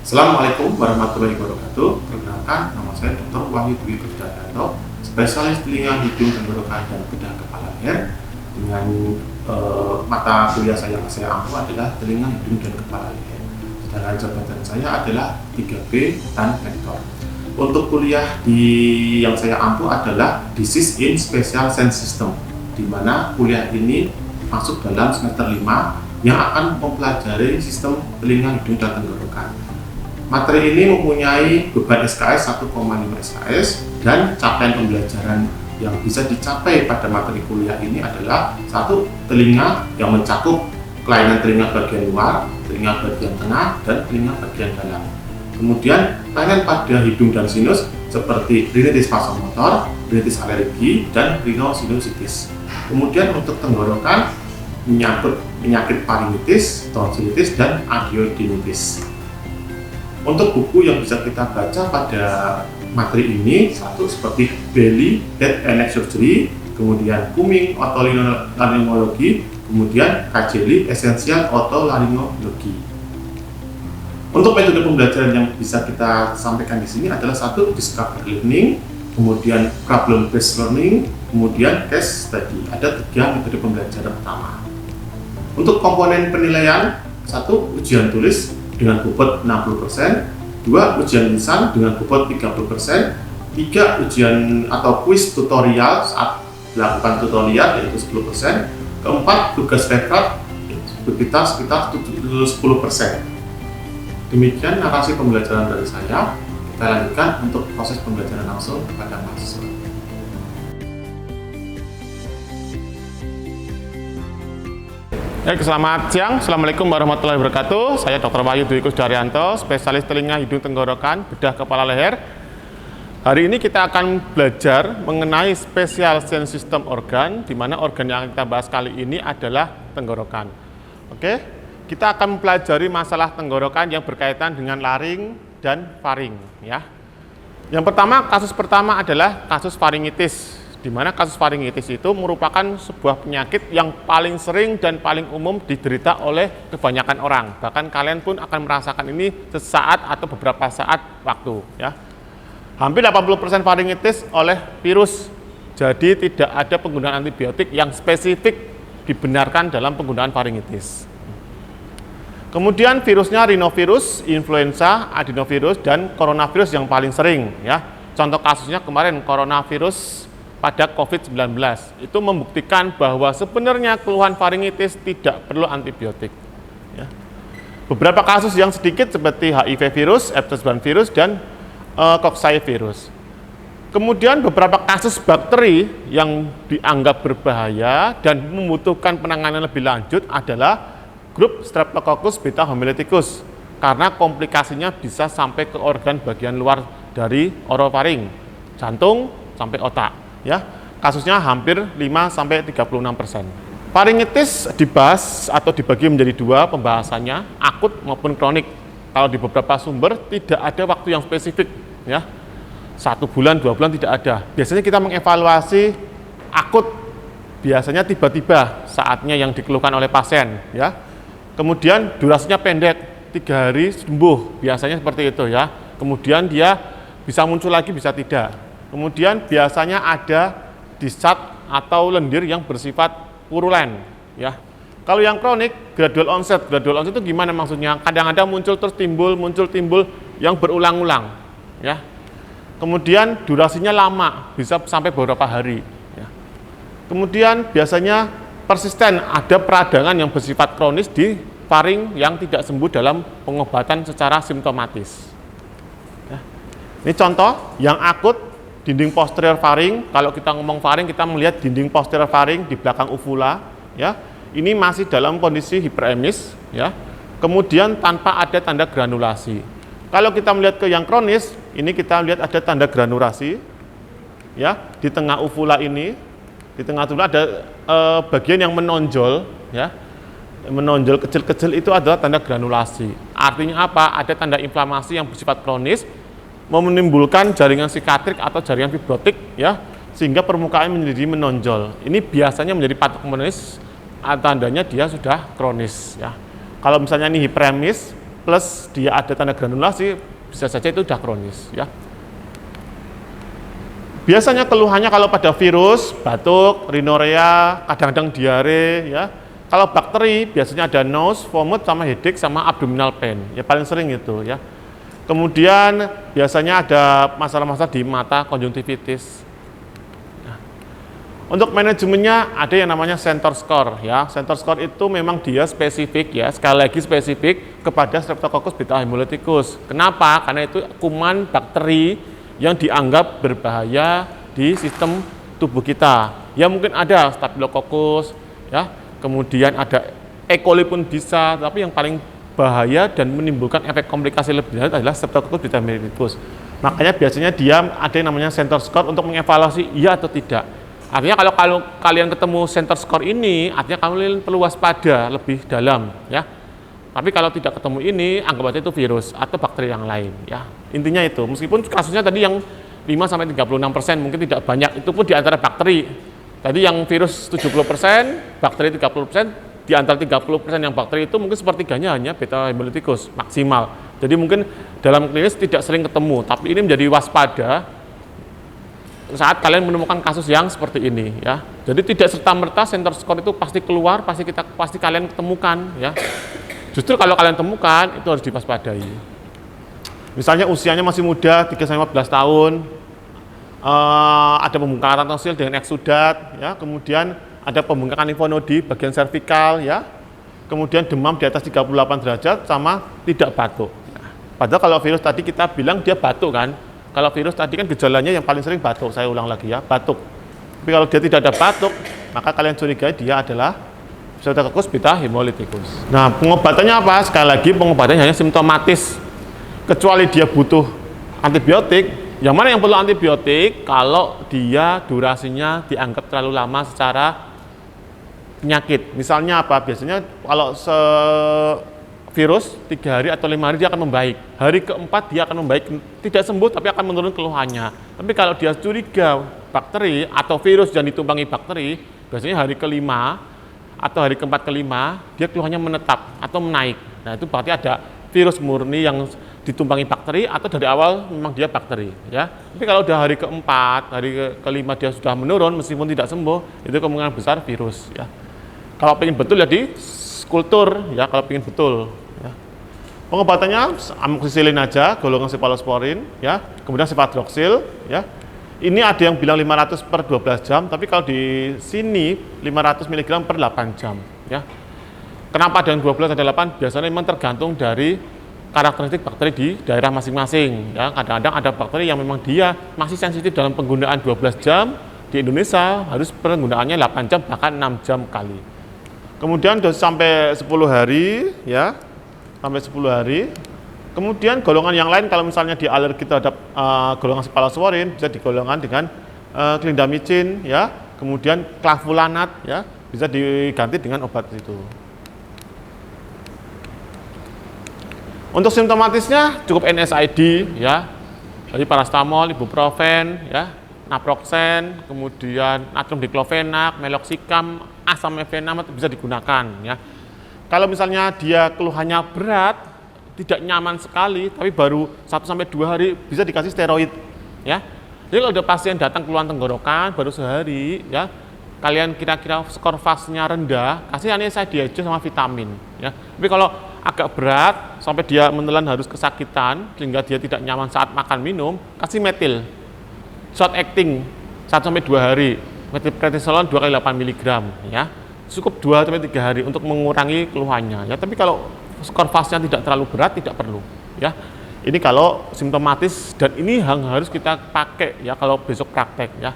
Assalamualaikum warahmatullahi wabarakatuh. Perkenalkan, nama saya Dr. Wahyu Dwi Kusdaryanto, spesialis telinga, hidung, tenggorokan, dan bedah kepala leher. Dengan mata kuliah saya ampu adalah telinga, hidung, dan kepala leher. Sedangkan jabatan saya adalah 3B dan rektor. Untuk kuliah yang saya ampu adalah Disease in Special Sense System, di mana kuliah ini masuk dalam semester 5 yang akan mempelajari sistem telinga, hidung, dan tenggorokan. Materi ini mempunyai beban SKS 1,5 SKS dan capaian pembelajaran yang bisa dicapai pada materi kuliah ini adalah satu, telinga yang mencakup kelainan telinga bagian luar, telinga bagian tengah, dan telinga bagian dalam. Kemudian kelainan pada hidung dan sinus seperti rinitis vasomotor, rinitis alergi, dan rhinosinusitis. Kemudian untuk tenggorokan menyangkut penyakit faringitis, tonsilitis, dan angioedinitis. Untuk buku yang bisa kita baca pada materi ini, satu seperti Bailey, Head and Neck Surgery, kemudian Cumming, Otolaryngology, kemudian Kajelli, Essential Otolaryngology. Untuk metode pembelajaran yang bisa kita sampaikan di sini adalah satu, Discovery Learning, kemudian Problem Based Learning, kemudian Case Study. Ada 3 metode pembelajaran utama. Untuk komponen penilaian, satu, ujian tulis dengan bobot 60%, 2, ujian lisan dengan bobot 30%, 3, ujian atau kuis tutorial saat melakukan tutorial yaitu 10%, keempat, tugas rekap kita sekitar 10%. Demikian narasi pembelajaran dari saya. Kita lanjutkan untuk proses pembelajaran langsung kepada mahasiswa. Selamat siang, Assalamualaikum warahmatullahi wabarakatuh. Saya Dr. Wahyu Dwi Kusdaryanto, spesialis telinga, hidung, tenggorokan, bedah kepala leher. Hari ini kita akan belajar mengenai special sense system organ, di mana organ yang kita bahas kali ini adalah tenggorokan. Oke, kita akan mempelajari masalah tenggorokan yang berkaitan dengan laring dan faring. Ya. Yang pertama, kasus pertama adalah kasus faringitis. Di mana kasus faringitis itu merupakan sebuah penyakit yang paling sering dan paling umum diderita oleh kebanyakan orang. Bahkan kalian pun akan merasakan ini sesaat atau beberapa saat waktu. Ya. Hampir 80% faringitis oleh virus. Jadi tidak ada penggunaan antibiotik yang spesifik dibenarkan dalam penggunaan faringitis. Kemudian virusnya rhinovirus, influenza, adenovirus, dan coronavirus yang paling sering. Ya. Contoh kasusnya kemarin coronavirus pada COVID-19 itu membuktikan bahwa sebenarnya keluhan faringitis tidak perlu antibiotik. Ya. Beberapa kasus yang sedikit seperti HIV virus, Epstein virus, dan Coxsackie virus. Kemudian beberapa kasus bakteri yang dianggap berbahaya dan membutuhkan penanganan lebih lanjut adalah grup Streptococcus beta homileticus karena komplikasinya bisa sampai ke organ bagian luar dari orofaring, jantung sampai otak. Ya, kasusnya hampir 5-36%. Faringitis dibahas atau dibagi menjadi 2 pembahasannya, akut maupun kronik. Kalau di beberapa sumber tidak ada waktu yang spesifik, ya. 1 bulan, 2 bulan tidak ada. Biasanya kita mengevaluasi akut, biasanya tiba-tiba saatnya yang dikeluhkan oleh pasien, ya. Kemudian durasinya pendek, 3 hari sembuh, biasanya seperti itu, ya. Kemudian dia bisa muncul lagi, bisa tidak. Kemudian biasanya ada disat atau lendir yang bersifat purulen, ya. Kalau yang kronik, gradual onset itu gimana maksudnya? Kadang-kadang muncul terus timbul yang berulang-ulang, ya. Kemudian durasinya lama, bisa sampai beberapa hari, ya. Kemudian biasanya persisten, ada peradangan yang bersifat kronis di faring yang tidak sembuh dalam pengobatan secara simptomatis. Ya. Ini contoh yang akut. Dinding posterior faring, kalau kita ngomong faring, kita melihat dinding posterior faring di belakang uvula, ya. Ini masih dalam kondisi hiperemis, ya. Kemudian tanpa ada tanda granulasi. Kalau kita melihat ke yang kronis, ini kita lihat ada tanda granulasi, ya. Di tengah uvula ini, di tengah uvula ada bagian yang menonjol, ya. Menonjol kecil-kecil itu adalah tanda granulasi. Artinya apa? Ada tanda inflamasi yang bersifat kronis, menimbulkan jaringan sikatrik atau jaringan fibrotik, ya, sehingga permukaan menjadi menonjol. Ini biasanya menjadi patognomonis, tandanya dia sudah kronis, ya. Kalau misalnya ini hiperemis plus dia ada tanda granulasi, bisa saja itu udah kronis ya. Biasanya keluhannya kalau pada virus, batuk, rhinorea, kadang-kadang diare ya. Kalau bakteri biasanya ada nose, vomit, sama headache, sama abdominal pain. Ya paling sering itu ya. Kemudian biasanya ada masalah-masalah di mata, konjungtivitis. Nah, untuk manajemennya ada yang namanya center score ya. Center score itu memang dia spesifik ya, sekali lagi spesifik kepada Streptococcus beta hemolyticus. Kenapa? Karena itu kuman bakteri yang dianggap berbahaya di sistem tubuh kita. Ya mungkin ada Staphylococcus ya. Kemudian ada E. coli pun bisa, tapi yang paling bahaya dan menimbulkan efek komplikasi lebih lanjut adalah Streptococcus beta hemolyticus. Makanya biasanya dia ada yang namanya center score untuk mengevaluasi iya atau tidak. Artinya kalau kalian ketemu center score ini, artinya kalian perlu waspada lebih dalam ya. Tapi kalau tidak ketemu ini, anggap aja itu virus atau bakteri yang lain ya. Intinya itu, meskipun kasusnya tadi yang 5-36% mungkin tidak banyak, itu pun di antara bakteri. Tadi yang virus 70%, bakteri 30%, di antara 30% yang bakteri itu mungkin sepertiganya hanya beta hemolyticus maksimal. Jadi mungkin dalam klinis tidak sering ketemu, tapi ini menjadi waspada saat kalian menemukan kasus yang seperti ini ya. Jadi tidak serta-merta center score itu pasti keluar, pasti kalian temukan ya. Justru kalau kalian temukan itu harus diwaspadai. Misalnya usianya masih muda, 3-15 tahun, ada pembengkakan tonsil dengan eksudat, ya, kemudian ada pembengkakan limfonodi bagian servikal, ya, kemudian demam di atas 38 derajat sama tidak batuk. Nah, padahal kalau virus tadi kita bilang dia batuk kan, kalau virus tadi kan gejalanya yang paling sering batuk, saya ulang lagi ya, batuk. Tapi kalau dia tidak ada batuk, maka kalian curigai dia adalah Streptococcus beta hemolyticus. Nah, pengobatannya apa? Sekali lagi pengobatannya hanya simptomatis, kecuali dia butuh antibiotik. Yang mana yang perlu antibiotik kalau dia durasinya dianggap terlalu lama secara penyakit. Misalnya apa? Biasanya kalau virus 3 hari atau 5 hari dia akan membaik. Hari keempat dia akan membaik, tidak sembuh tapi akan menurun keluhannya. Tapi kalau dia curiga bakteri atau virus yang ditumpangi bakteri, biasanya hari kelima atau hari keempat kelima dia keluhannya menetap atau menaik. Nah itu berarti ada virus murni yang ditumpangi bakteri atau dari awal memang dia bakteri ya. Tapi kalau udah hari keempat, hari kelima dia sudah menurun meskipun tidak sembuh, itu kemungkinan besar virus ya. Kalau pengen betul ya di kultur ya, kalau pengen betul ya. Pengobatannya amoxicillin aja, golongan cephalosporin ya, kemudian cefadroxil ya. Ini ada yang bilang 500 per 12 jam, tapi kalau di sini 500 mg per 8 jam ya. Kenapa ada yang 12 ada 8? Biasanya memang tergantung dari karakteristik bakteri di daerah masing-masing ya. Kadang-kadang ada bakteri yang memang dia masih sensitif dalam penggunaan 12 jam. Di Indonesia harus penggunaannya 8 jam bahkan 6 jam kali. Kemudian dosis sampai 10 hari ya, sampai 10 hari. Kemudian golongan yang lain kalau misalnya dia alergi terhadap golongan cephalosporin bisa digolongan dengan clindamycin ya, kemudian clavulanat ya, bisa diganti dengan obat itu. Untuk simptomatisnya cukup NSAID ya, jadi paracetamol, ibuprofen ya, naproxen, kemudian natrium diklofenak, meloxicam, asam mefenam bisa digunakan ya. Kalau misalnya dia keluhannya berat, tidak nyaman sekali, tapi baru 1-2 hari bisa dikasih steroid ya. Jadi kalau ada pasien datang keluhan tenggorokan baru sehari ya, kalian kira-kira skor fastnya rendah, kasih NSAID aja sama vitamin ya. Tapi kalau agak berat sampai dia menelan harus kesakitan sehingga dia tidak nyaman saat makan minum, kasih metil short acting 1-2 hari, metilprednisolon 2 kali 8 mg ya, cukup 2-3 hari untuk mengurangi keluhannya ya. Tapi kalau skor fastnya tidak terlalu berat tidak perlu ya. Ini kalau simptomatis dan ini yang harus kita pakai ya kalau besok praktek ya.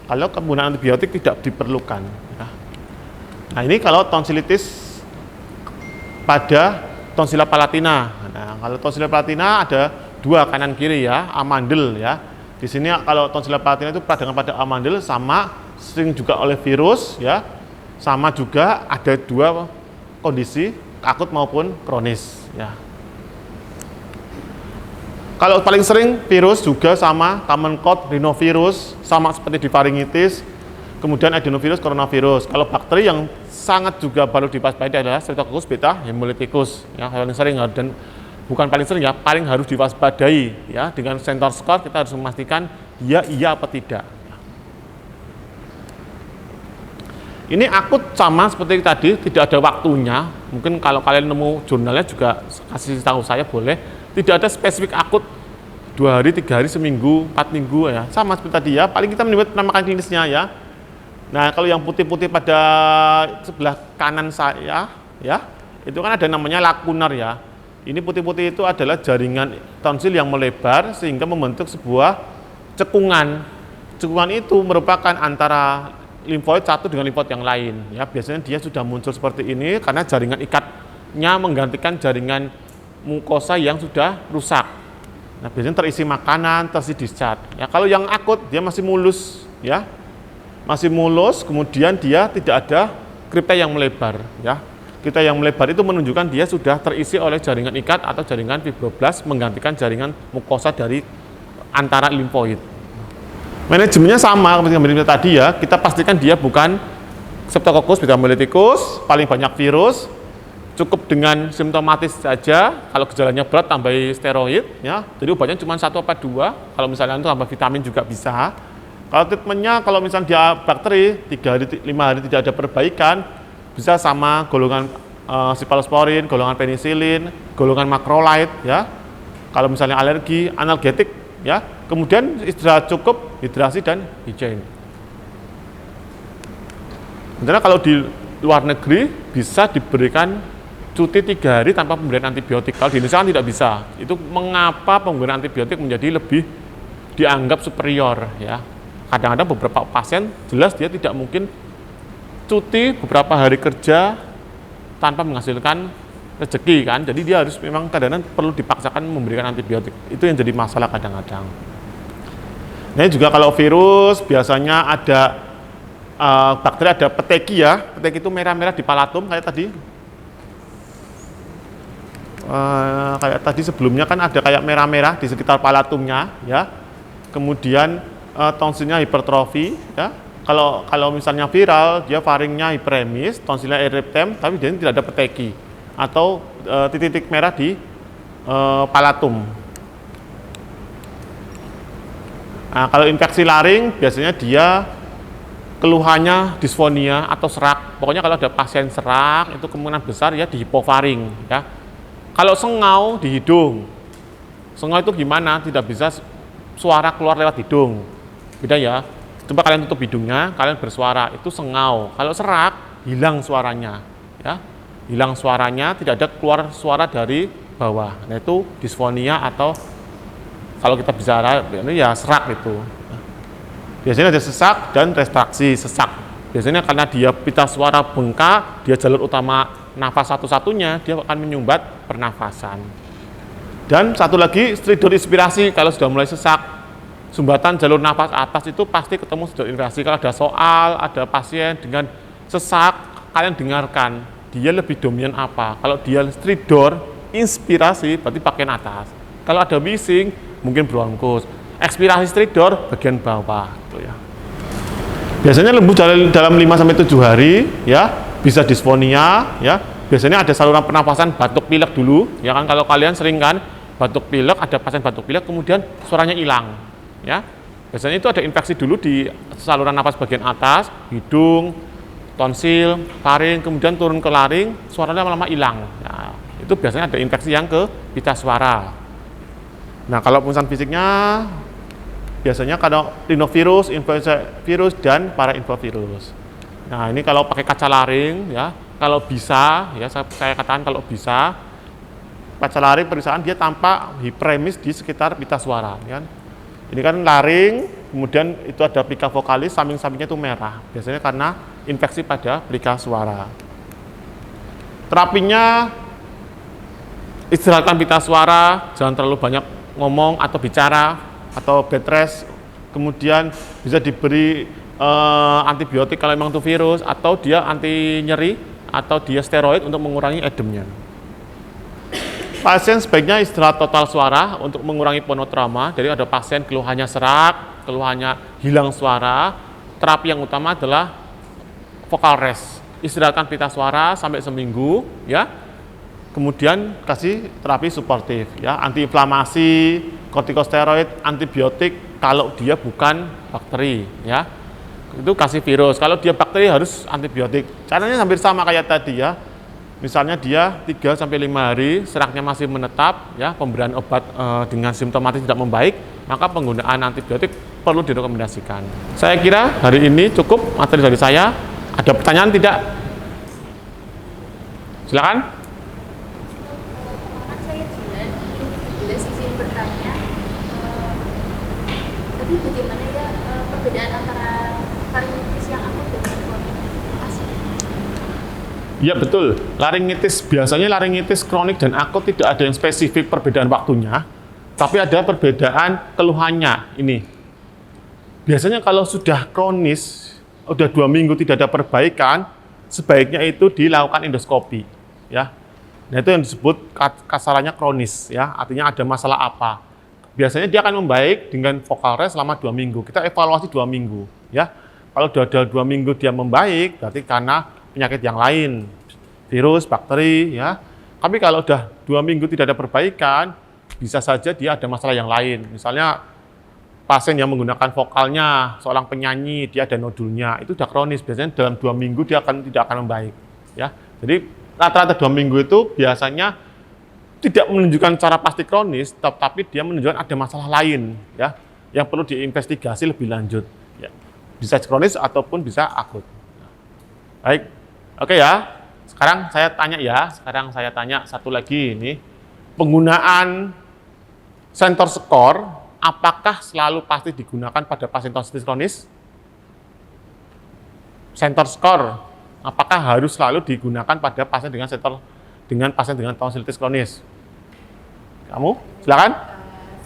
Kalau penggunaan antibiotik tidak diperlukan ya. Nah ini kalau tonsilitis pada tonsilla palatina. Nah, kalau tonsilla palatina ada 2 kanan kiri ya, amandel ya. Di sini kalau tonsilla palatina itu peradangan pada amandel sama sering juga oleh virus ya. Sama juga ada 2 kondisi akut maupun kronis ya. Kalau paling sering virus juga sama common cold, rhinovirus, sama seperti di faringitis, kemudian adenovirus, coronavirus. Kalau bakteri yang sangat juga perlu diwaspadai adalah Streptococcus beta hemolyticus ya, paling sering dan bukan paling sering ya, paling harus diwaspadai ya. Dengan sensor skor kita harus memastikan iya apa tidak. Ini akut sama seperti tadi, tidak ada waktunya. Mungkin kalau kalian nemu jurnalnya juga kasih tahu saya boleh. Tidak ada spesifik akut 2 hari, 3 hari, seminggu, 4 minggu ya. Sama seperti tadi ya, paling kita menamakan klinisnya ya. Nah, kalau yang putih-putih pada sebelah kanan saya ya, itu kan ada namanya lakunar ya. Ini putih-putih itu adalah jaringan tonsil yang melebar sehingga membentuk sebuah cekungan. Cekungan itu merupakan antara limfoid satu dengan limfoid yang lain ya. Biasanya dia sudah muncul seperti ini karena jaringan ikatnya menggantikan jaringan mukosa yang sudah rusak. Nah, biasanya terisi makanan, terisi discharge. Ya, kalau yang akut dia masih mulus ya. Masih mulus, kemudian dia tidak ada kripta yang melebar ya. Kripta yang melebar itu menunjukkan dia sudah terisi oleh jaringan ikat atau jaringan fibroblast menggantikan jaringan mukosa dari antara limfoid. Manajemennya sama seperti tadi ya, kita pastikan dia bukan Streptococcus pyometriticus, paling banyak virus, cukup dengan simptomatis saja, kalau gejalanya berat tambahi steroid ya, jadi obatnya cuma 1 apa 2, kalau misalnya itu tambah vitamin juga bisa. Kalau treatmentnya, kalau misalnya dia bakteri, 3 hari, 5 hari tidak ada perbaikan, bisa sama golongan cephalosporin, golongan penisilin, golongan macrolide ya. Kalau misalnya alergi, analgetik ya, kemudian istirahat cukup, hidrasi dan higien. Sebenarnya kalau di luar negeri bisa diberikan cuti 3 hari tanpa pemberian antibiotik. Kalau di Indonesia kan tidak bisa. Itu mengapa pemberian antibiotik menjadi lebih dianggap superior ya. Kadang-kadang beberapa pasien jelas dia tidak mungkin cuti beberapa hari kerja tanpa menghasilkan rezeki kan. Jadi dia harus memang kadang-kadang perlu dipaksakan memberikan antibiotik. Itu yang jadi masalah kadang-kadang. Nah, juga kalau virus biasanya ada bakteri, ada peteki ya. Peteki itu merah-merah di palatum kayak tadi. Kayak tadi sebelumnya kan ada kayak merah-merah di sekitar palatumnya ya. Kemudian tonsilnya hipertrofi ya. Kalau misalnya viral, dia faringnya hiperemis, tonsilnya eriptem, tapi dia tidak ada peteki atau titik-titik merah di palatum. Nah, kalau infeksi laring biasanya dia keluhannya disfonia atau serak. Pokoknya kalau ada pasien serak itu kemungkinan besar ya di hipofaring ya. Kalau sengau di hidung. Sengau itu gimana? Tidak bisa suara keluar lewat hidung. Beda ya. Coba kalian tutup hidungnya, kalian bersuara, itu sengau. Kalau serak, hilang suaranya ya. Hilang suaranya, tidak ada keluar suara dari bawah. Nah, itu disfonia atau kalau kita bicara ini ya serak itu. Biasanya ada sesak dan restraksi. Sesak biasanya karena dia pita suara bengkak, dia jalur utama nafas satu-satunya, dia akan menyumbat pernafasan. Dan satu lagi stridor inspirasi. Kalau sudah mulai sesak, sumbatan jalur nafas atas itu pasti ketemu stridor inspirasi. Kalau ada soal, ada pasien dengan sesak, kalian dengarkan dia lebih dominan apa. Kalau dia stridor inspirasi berarti bagian atas. Kalau ada wheezing mungkin bronkus. Ekspirasi stridor bagian bawah gitu ya. Biasanya lembuh dalam 5-7 hari ya, bisa disfonia ya. Biasanya ada saluran pernapasan batuk pilek dulu ya kan, kalau kalian sering kan batuk pilek, ada pasien batuk pilek kemudian suaranya hilang ya. Biasanya itu ada infeksi dulu di saluran napas bagian atas, hidung, tonsil, faring, kemudian turun ke laring, suaranya lama-lama hilang. Nah, itu biasanya ada infeksi yang ke pita suara. Nah, kalau pemeriksaan fisiknya biasanya kalau rhinovirus, influenza virus, dan parainfluenza. Nah, ini kalau pakai kaca laring ya, kalau bisa ya, saya katakan kalau bisa kaca laring periksaan dia tampak hiperemis di sekitar pita suara ya. Ini kan laring, kemudian itu ada plika vokalis, samping-sampingnya itu merah. Biasanya karena infeksi pada plika suara. Terapinya istirahatkan pita suara, jangan terlalu banyak ngomong atau bicara atau bed rest, kemudian bisa diberi antibiotik kalau memang itu virus, atau dia anti nyeri atau dia steroid untuk mengurangi edemnya. Pasien sebaiknya istirahat total suara untuk mengurangi ponotrauma. Jadi ada pasien keluhannya serak, keluhannya hilang suara, terapi yang utama adalah vocal rest. Istirahatkan pita suara sampai seminggu ya. kemudian kasih terapi suportif, ya, antiinflamasi, kortikosteroid, antibiotik kalau dia bukan bakteri, ya. Itu kasih virus. Kalau dia bakteri harus antibiotik. Caranya hampir sama kayak tadi, ya. Misalnya dia 3 sampai 5 hari seraknya masih menetap, ya, pemberian obat dengan simptomatis tidak membaik, maka penggunaan antibiotik perlu direkomendasikan. Saya kira hari ini cukup materi dari saya. Ada pertanyaan tidak? Silakan. Saya jelas izin bertanya, tapi bagaimana ya perbedaan antara laringitis yang akut dengan kronik? Ya betul, laringitis biasanya laringitis kronik dan akut tidak ada yang spesifik perbedaan waktunya, tapi ada perbedaan keluhannya. Ini biasanya kalau sudah kronis, udah 2 minggu tidak ada perbaikan, sebaiknya itu dilakukan endoskopi, ya. Nah itu yang disebut kasarannya kronis, ya, artinya ada masalah apa. Biasanya dia akan membaik dengan focal rest selama 2 minggu. Kita evaluasi 2 minggu, ya. Kalau sudah ada 2 minggu dia membaik, berarti karena penyakit yang lain, virus, bakteri, ya. Tapi kalau udah 2 minggu tidak ada perbaikan, bisa saja dia ada masalah yang lain. Misalnya pasien yang menggunakan vokalnya, seorang penyanyi, dia ada nodulnya, itu sudah kronis. Biasanya dalam 2 minggu dia tidak akan membaik, ya. Jadi rata-rata 2 minggu itu biasanya tidak menunjukkan secara pasti kronis, tapi dia menunjukkan ada masalah lain, ya, yang perlu diinvestigasi lebih lanjut. Ya. Bisa kronis ataupun bisa akut. Baik, oke ya. Sekarang saya tanya satu lagi ini, penggunaan Centor Score apakah selalu pasti digunakan pada pasien tonsillitis kronis? Centor Score apakah harus selalu digunakan pada pasien dengan pasien dengan tonsillitis kronis? Kamu, silakan.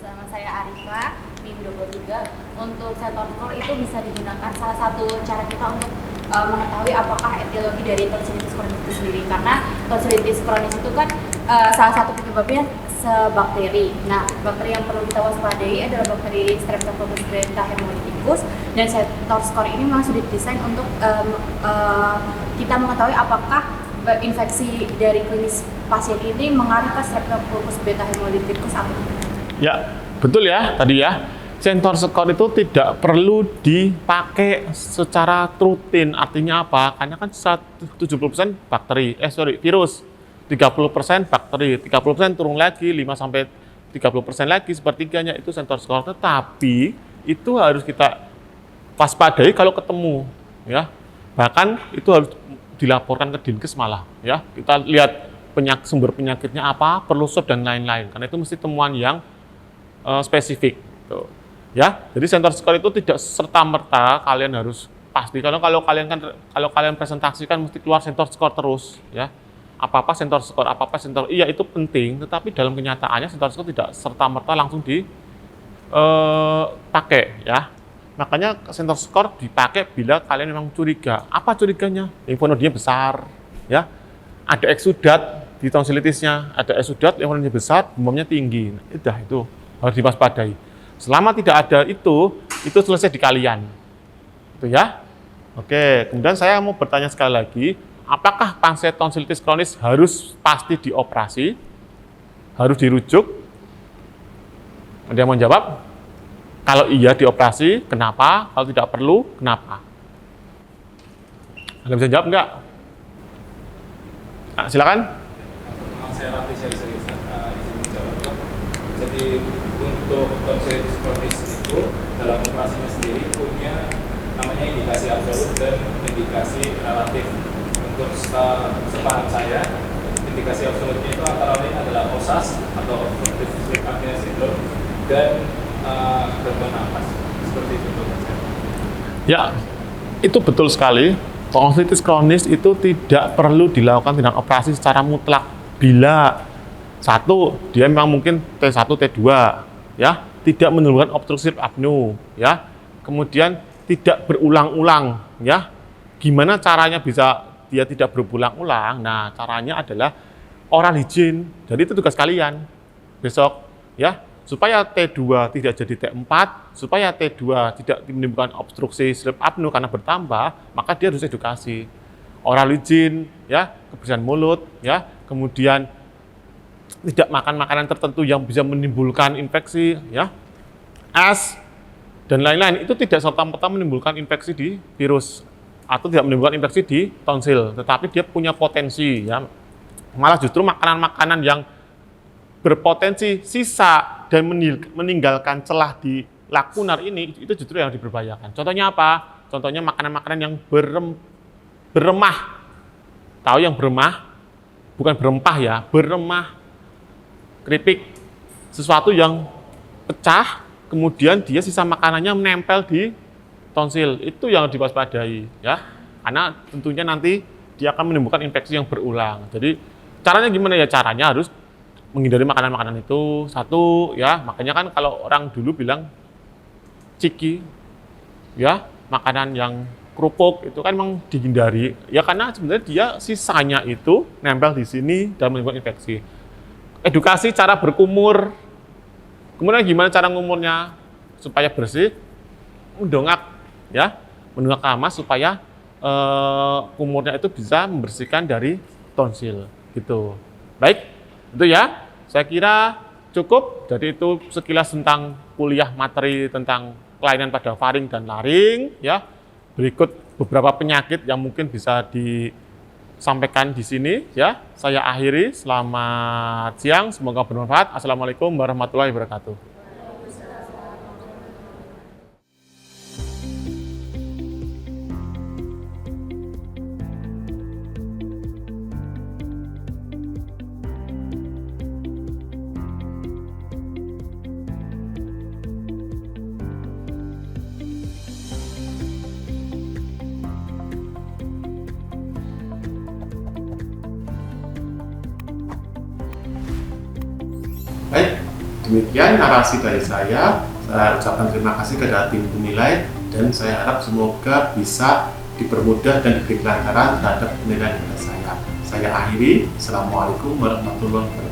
Sama saya Arifa, NIM 23. Untuk Centor Score itu bisa digunakan salah satu cara kita untuk mengetahui apakah etiologi dari tonsillitis kronis itu sendiri. Karena tonsillitis kronis itu kan salah satu penyebabnya bakteri. Nah, bakteri yang perlu kita waspadai adalah bakteri Streptococcus beta hemolyticus, dan Centor Score ini memang sudah didesain untuk kita mengetahui apakah infeksi dari klinis pasien ini mengarah ke Streptococcus beta hemolyticus atau tidak. Ya, betul ya tadi ya. Centor Score itu tidak perlu dipakai secara rutin. Artinya apa? Karena kan 70% virus. 30% bakteri, 30% turun lagi, 5-30% lagi, sepertiganya itu Centor Score. Tetapi itu harus kita waspadai kalau ketemu, ya. Bahkan itu harus dilaporkan ke Dinkes malah, ya. Kita lihat sumber penyakitnya apa, perlu swab dan lain-lain. Karena itu mesti temuan yang spesifik, tuh. Ya. Jadi Centor Score itu tidak serta-merta kalian harus pasti. Kalau kalian presentasikan mesti keluar Centor Score terus, ya. Apa-apa Centor Score, iya itu penting, tetapi dalam kenyataannya Centor Score tidak serta-merta langsung dipakai, ya. Makanya Centor Score dipakai bila kalian memang curiga. Apa curiganya? Limfonodinya besar, ya. Ada eksudat di tonsillitisnya, ada eksudat, limfonodinya besar, demamnya tinggi. Nah, itu harus diwaspadai. Selama tidak ada itu selesai di kalian. Itu ya. Oke, kemudian saya mau bertanya sekali lagi, apakah pasien tonsillitis kronis harus pasti dioperasi? Harus dirujuk? Ada yang mau jawab? Kalau iya dioperasi, kenapa? Kalau tidak perlu, kenapa? Anda bisa jawab enggak? Nah, silakan. Saya Raffi serius izin menjawab. Jadi untuk tonsillitis kronis itu dalam operasinya sendiri punya namanya indikasi absolut dan indikasi relatif. Untuk sepaham saya, indikasi absolutnya itu antara lain adalah OSAS atau obstructive sleep apnea syndrome dan gangguan nafas. Seperti itu. Ya, itu betul sekali. Tonsillitis kronis itu tidak perlu dilakukan tindakan operasi secara mutlak bila satu dia memang mungkin T1, T2, ya, tidak menimbulkan obstruktif apnea, ya. Kemudian tidak berulang-ulang, ya. Gimana caranya bisa dia tidak berulang-ulang? Nah, caranya adalah oral hygiene. Jadi itu tugas kalian besok, ya, supaya T2 tidak jadi T4, supaya T2 tidak menimbulkan obstruksi sleep apnea karena bertambah, maka dia harus edukasi. Oral hygiene, ya, kebersihan mulut, ya, kemudian tidak makan makanan tertentu yang bisa menimbulkan infeksi, ya, es, dan lain-lain, itu tidak serta-merta menimbulkan infeksi di virus atau tidak menimbulkan infeksi di tonsil, tetapi dia punya potensi, ya. Malah justru makanan-makanan yang berpotensi sisa dan meninggalkan celah di lakunar ini, itu justru yang diberbahayakan. Contohnya apa? Contohnya makanan-makanan yang beremah. Tahu yang beremah? Bukan berempah ya, beremah. Keripik, sesuatu yang pecah, kemudian dia sisa makanannya menempel di tonsil, itu yang diwaspadai, ya. Karena tentunya nanti dia akan menimbulkan infeksi yang berulang. Jadi caranya gimana ya? Caranya harus menghindari makanan-makanan itu. Satu, ya, makanya kan kalau orang dulu bilang ciki, ya, makanan yang kerupuk itu kan memang dihindari. Ya karena sebenarnya dia sisanya itu nempel di sini dan menimbulkan infeksi. Edukasi cara berkumur. Kemudian gimana cara ngumurnya supaya bersih? Mendongak, ya, mendongak kamas supaya kumurnya itu bisa membersihkan dari tonsil, gitu. Baik, itu ya. Saya kira cukup. Jadi itu sekilas tentang kuliah materi tentang kelainan pada faring dan laring, ya. Berikut beberapa penyakit yang mungkin bisa disampaikan di sini, ya. Saya akhiri. Selamat siang, semoga bermanfaat. Assalamualaikum warahmatullahi wabarakatuh. Baik, demikian narasi dari saya. Saya ucapkan terima kasih kepada tim penilai dan saya harap semoga bisa dipermudah dan diberi kelancaran terhadap penilaian dari saya. Saya akhiri. Assalamualaikum warahmatullahi wabarakatuh.